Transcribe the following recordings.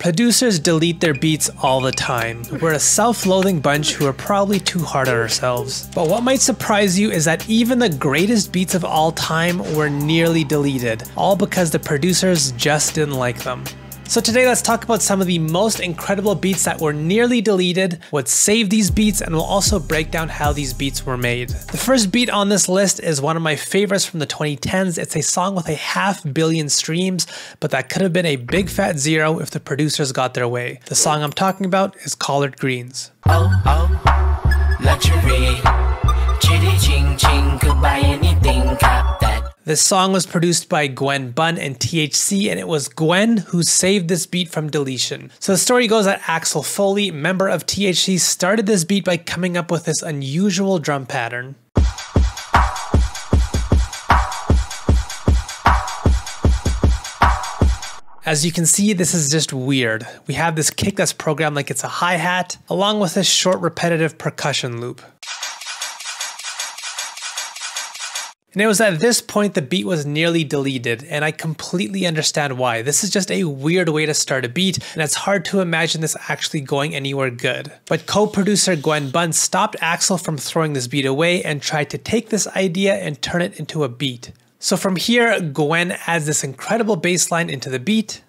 Producers delete their beats all the time. We're a self-loathing bunch who are probably too hard on ourselves. But what might surprise you is that even the greatest beats of all time were nearly deleted, all because the producers just didn't like them. So today let's talk about some of the most incredible beats that were nearly deleted, what saved these beats, and we'll also break down how these beats were made. The first beat on this list is one of my favorites from the 2010s. It's a song with 500 million streams, but that could have been a big fat zero if the producers got their way. The song I'm talking about is Collard Greens. Luxury, chitty ching ching, could buy anything, cop that. This song was produced by Gwen Bunn and THC, and it was Gwen who saved this beat from deletion. So the story goes that Axel Foley, member of THC, started this beat by coming up with this unusual drum pattern. As you can see, this is just weird. We have this kick that's programmed like it's a hi-hat, along with this short repetitive percussion loop. And it was at this point the beat was nearly deleted, and I completely understand why. This is just a weird way to start a beat, and it's hard to imagine this actually going anywhere good. But co-producer Gwen Bunn stopped Axel from throwing this beat away and tried to take this idea and turn it into a beat. So from here, Gwen adds this incredible bass line into the beat.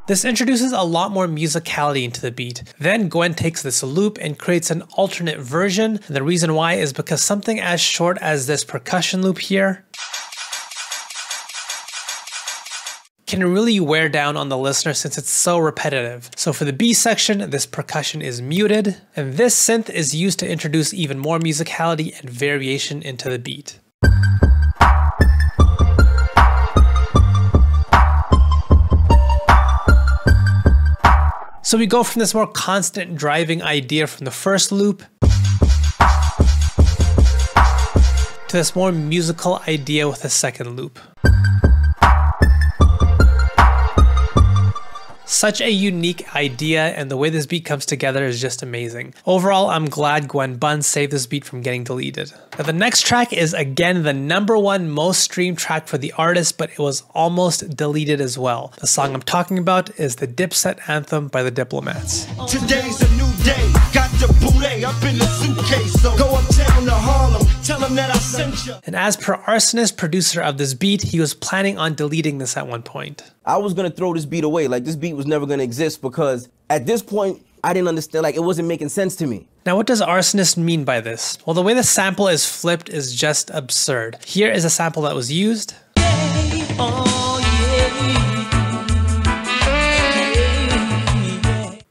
This introduces a lot more musicality into the beat. Then Gwen takes this loop and creates an alternate version. And the reason why is because something as short as this percussion loop here can really wear down on the listener since it's so repetitive. So for the B section, this percussion is muted, and this synth is used to introduce even more musicality and variation into the beat. So we go from this more constant driving idea from the first loop to this more musical idea with a second loop. Such a unique idea, and the way this beat comes together is just amazing. Overall, I'm glad Gwen Bunn saved this beat from getting deleted. Now the next track is again the #1 most streamed track for the artist, but it was almost deleted as well. The song I'm talking about is the Dipset Anthem by the Diplomats. Today's a new day, got the booty up in the suitcase, so go uptown to Harlem, tell them that I sent you. And as per Arsonist, producer of this beat, he was planning on deleting this at one point. I was gonna throw this beat away, like this beat was never gonna exist because at this point, I didn't understand, like it wasn't making sense to me. Now what does Arsonist mean by this? Well, the way the sample is flipped is just absurd. Here is a sample that was used.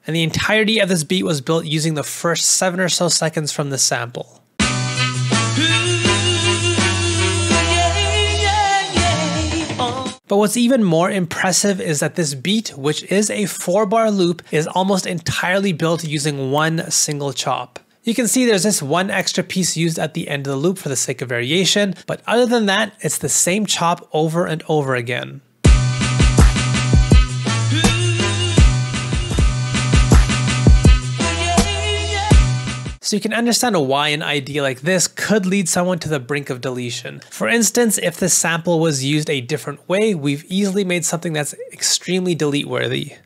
And the entirety of this beat was built using the first 7 or so seconds from the sample. But what's even more impressive is that this beat, which is a 4-bar loop, is almost entirely built using one single chop. You can see there's this one extra piece used at the end of the loop for the sake of variation, but other than that, it's the same chop over and over again. So you can understand why an idea like this could lead someone to the brink of deletion. For instance, if this sample was used a different way, we've easily made something that's extremely delete worthy.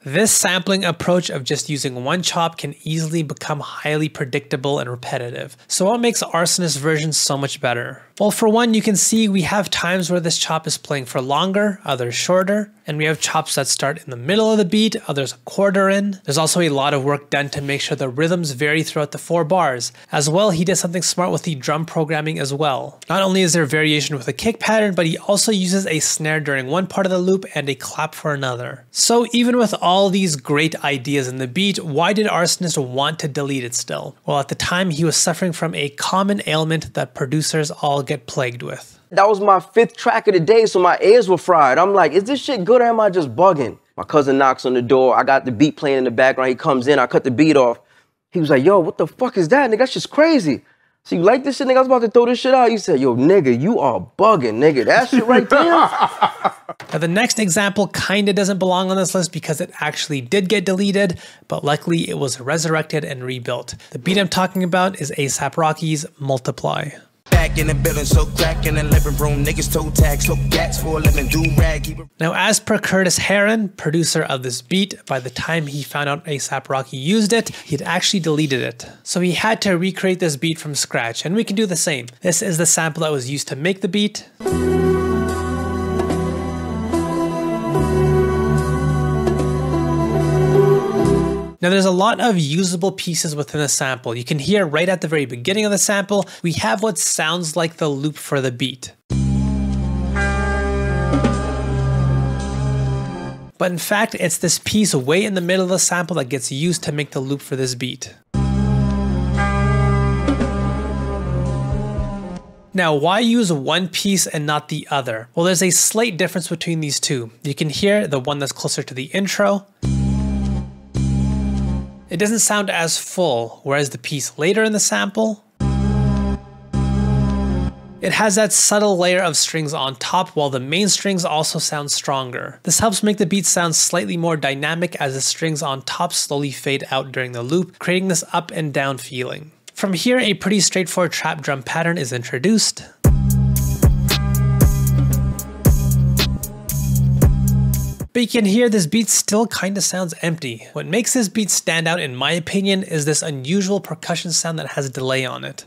This sampling approach of just using one chop can easily become highly predictable and repetitive. So what makes Arsonist's version so much better? Well, for one, you can see we have times where this chop is playing for longer, others shorter, and we have chops that start in the middle of the beat, others a quarter in. There's also a lot of work done to make sure the rhythms vary throughout the 4 bars. As well, he did something smart with the drum programming as well. Not only is there variation with a kick pattern, but he also uses a snare during one part of the loop and a clap for another. So even with all these great ideas in the beat, why did Arsonist want to delete it still? Well, at the time he was suffering from a common ailment that producers all get plagued with. That was my 5th track of the day, so my ears were fried. I'm like, is this shit good or am I just bugging? My cousin knocks on the door. I got the beat playing in the background. He comes in. I cut the beat off. He was like, yo, what the fuck is that, nigga? That's just crazy. So you like this shit, nigga? I was about to throw this shit out. You said, yo, nigga, you are bugging, nigga. That shit right there. Now the next example kinda doesn't belong on this list because it actually did get deleted, but luckily it was resurrected and rebuilt. The beat I'm talking about is A$AP Rocky's Multiply. Back in the building, so crack in the living room, niggas toe tag, so gats for a living, do rag. Now, as per Curtis Heron, producer of this beat, by the time he found out A$AP Rocky used it, he'd actually deleted it. So he had to recreate this beat from scratch, and we can do the same. This is the sample that was used to make the beat. Now there's a lot of usable pieces within the sample. You can hear right at the very beginning of the sample, we have what sounds like the loop for the beat. But in fact, it's this piece way in the middle of the sample that gets used to make the loop for this beat. Now, why use one piece and not the other? Well, there's a slight difference between these two. You can hear the one that's closer to the intro. It doesn't sound as full, whereas the piece later in the sample, it has that subtle layer of strings on top while the main strings also sound stronger. This helps make the beat sound slightly more dynamic as the strings on top slowly fade out during the loop, creating this up and down feeling. From here, a pretty straightforward trap drum pattern is introduced. But you can hear this beat still kinda sounds empty. What makes this beat stand out in my opinion is this unusual percussion sound that has delay on it.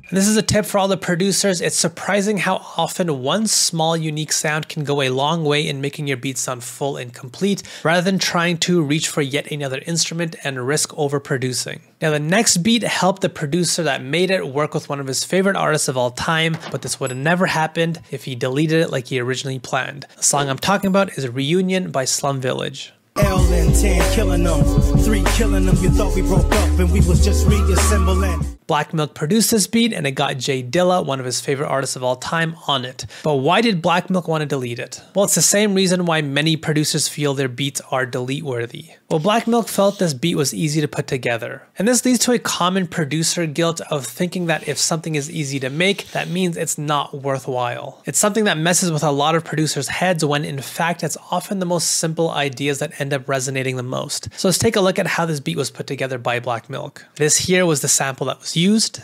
And this is a tip for all the producers. It's surprising how often one small unique sound can go a long way in making your beat sound full and complete, rather than trying to reach for yet another instrument and risk overproducing. Now the next beat helped the producer that made it work with one of his favorite artists of all time, but this would have never happened if he deleted it like he originally planned. The song I'm talking about is Reunion by Slum Village. L and 10 killing them, 3 killing them, you thought we broke up and we was just reassembling. Black Milk produced this beat and it got Jay Dilla, one of his favorite artists of all time, on it. But why did Black Milk want to delete it? Well, it's the same reason why many producers feel their beats are delete worthy. Well, Black Milk felt this beat was easy to put together. And this leads to a common producer guilt of thinking that if something is easy to make, that means it's not worthwhile. It's something that messes with a lot of producers' heads when in fact it's often the most simple ideas that end up resonating the most. So let's take a look at how this beat was put together by Black Milk. This here was the sample that was used.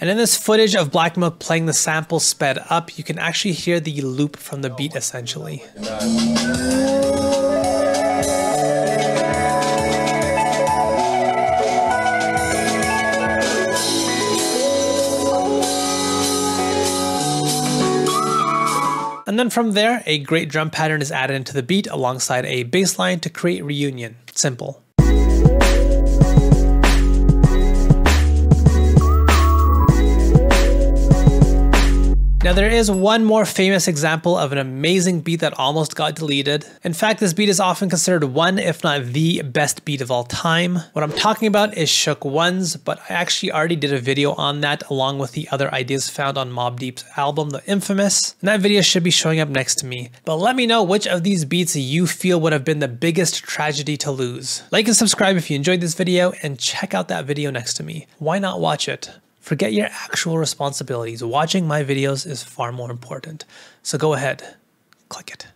And in this footage of Black Milk playing the sample sped up, you can actually hear the loop from the beat essentially. And then from there, a great drum pattern is added into the beat alongside a bass line to create Reunion. Simple. Now there is one more famous example of an amazing beat that almost got deleted. In fact, this beat is often considered one, if not the best beat of all time. What I'm talking about is Shook Ones, but I actually already did a video on that along with the other ideas found on Mobb Deep's album, The Infamous. And that video should be showing up next to me. But let me know which of these beats you feel would have been the biggest tragedy to lose. Like and subscribe if you enjoyed this video and check out that video next to me. Why not watch it? Forget your actual responsibilities. Watching my videos is far more important. So go ahead, click it.